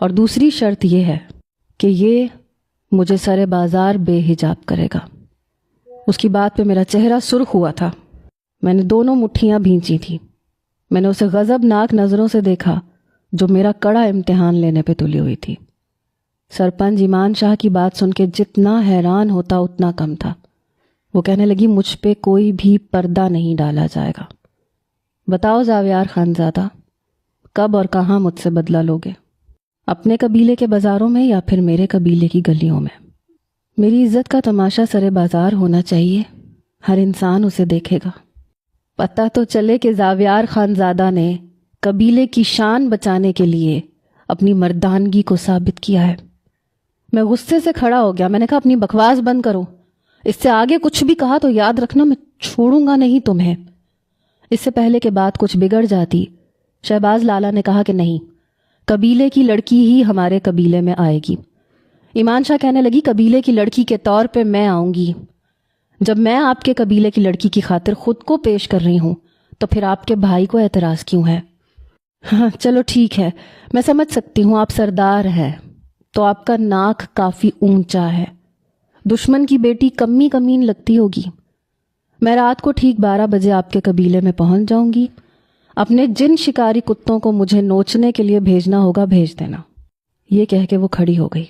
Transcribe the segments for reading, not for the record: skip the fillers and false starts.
اور دوسری شرط یہ ہے کہ یہ مجھے سر بازار بے حجاب کرے گا۔ اس کی بات پہ میرا چہرہ سرخ ہوا تھا۔ میں نے دونوں مٹھیاں بھینچی تھیں۔ میں نے اسے غضبناک نظروں سے دیکھا جو میرا کڑا امتحان لینے پہ تلی ہوئی تھی۔ سرپنچ ایمان شاہ کی بات سن کے جتنا حیران ہوتا اتنا کم تھا۔ وہ کہنے لگی مجھ پہ کوئی بھی پردہ نہیں ڈالا جائے گا۔ بتاؤ زاویار خانزادہ، کب اور کہاں مجھ سے بدلہ لوگے؟ اپنے قبیلے کے بازاروں میں یا پھر میرے قبیلے کی گلیوں میں؟ میری عزت کا تماشا سر بازار ہونا چاہیے، ہر انسان اسے دیکھے گا۔ پتہ تو چلے کہ زاویار خانزادہ نے قبیلے کی شان بچانے کے لیے اپنی مردانگی کو ثابت کیا ہے۔ میں غصے سے کھڑا ہو گیا۔ میں نے کہا اپنی بکواس بند کرو، اس سے آگے کچھ بھی کہا تو یاد رکھنا میں چھوڑوں گا نہیں تمہیں۔ اس سے پہلے کہ بات کچھ بگڑ جاتی، شہباز لالا نے کہا کہ نہیں، قبیلے کی لڑکی ہی ہمارے قبیلے میں آئے گی۔ ایمان شاہ کہنے لگی قبیلے کی لڑکی کے طور پہ میں آؤں گی۔ جب میں آپ کے قبیلے کی لڑکی کی خاطر خود کو پیش کر رہی ہوں تو پھر آپ کے بھائی کو اعتراض کیوں ہے؟ ہاں چلو ٹھیک ہے، میں سمجھ سکتی ہوں آپ سردار ہے تو آپ کا ناک کافی اونچا ہے۔ دشمن کی بیٹی کمی کمین لگتی ہوگی۔ میں رات کو ٹھیک 12 بجے آپ کے قبیلے میں پہنچ جاؤں گی۔ اپنے جن شکاری کتوں کو مجھے نوچنے کے لیے بھیجنا ہوگا بھیج دینا۔ یہ کہہ کے وہ کھڑی ہو گئی۔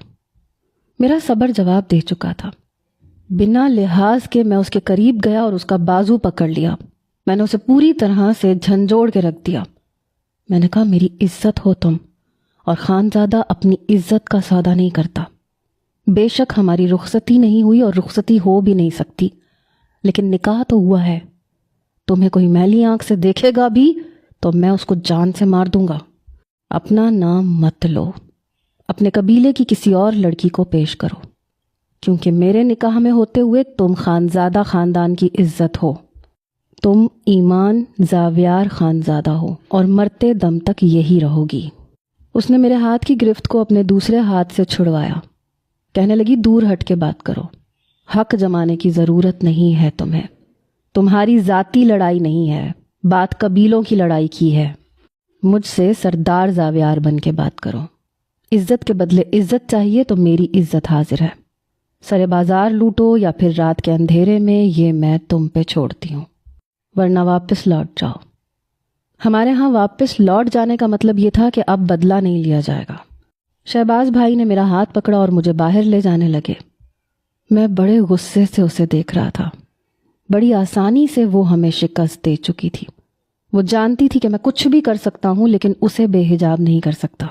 میرا صبر جواب دے چکا تھا۔ بنا لحاظ کے میں اس کے قریب گیا اور اس کا بازو پکڑ لیا۔ میں نے اسے پوری طرح سے جھنجھوڑ کے رکھ دیا۔ میں نے کہا میری عزت ہو تم، اور خانزادہ اپنی عزت کا سودا نہیں کرتا۔ بے شک ہماری رخصتی نہیں ہوئی اور رخصتی ہو بھی نہیں سکتی، لیکن نکاح تو ہوا ہے۔ تمہیں کوئی میلی آنکھ سے دیکھے گا بھی تو میں اس کو جان سے مار دوں گا۔ اپنا نام مت لو، اپنے قبیلے کی کسی اور لڑکی کو پیش کرو، کیونکہ میرے نکاح میں ہوتے ہوئے تم خانزادہ خاندان کی عزت ہو۔ تم ایمان زاویار خانزادہ ہو اور مرتے دم تک یہی رہو گی۔ اس نے میرے ہاتھ کی گرفت کو اپنے دوسرے ہاتھ سے چھڑوایا۔ کہنے لگی دور ہٹ کے بات کرو، حق جمانے کی ضرورت نہیں ہے تمہیں۔ تمہاری ذاتی لڑائی نہیں ہے، بات قبیلوں کی لڑائی کی ہے۔ مجھ سے سردار زاویار بن کے بات کرو۔ عزت کے بدلے عزت چاہیے تو میری عزت حاضر ہے۔ سر بازار لوٹو یا پھر رات کے اندھیرے میں، یہ میں تم پہ چھوڑتی ہوں، ورنہ واپس لوٹ جاؤ۔ ہمارے ہاں واپس لوٹ جانے کا مطلب یہ تھا کہ اب بدلہ نہیں لیا جائے گا۔ شہباز بھائی نے میرا ہاتھ پکڑا اور مجھے باہر لے جانے لگے۔ میں بڑے غصے سے اسے دیکھ رہا تھا۔ بڑی آسانی سے وہ ہمیں شکست دے چکی تھی۔ وہ جانتی تھی کہ میں کچھ بھی کر سکتا ہوں لیکن اسے بے حجاب نہیں کر سکتا۔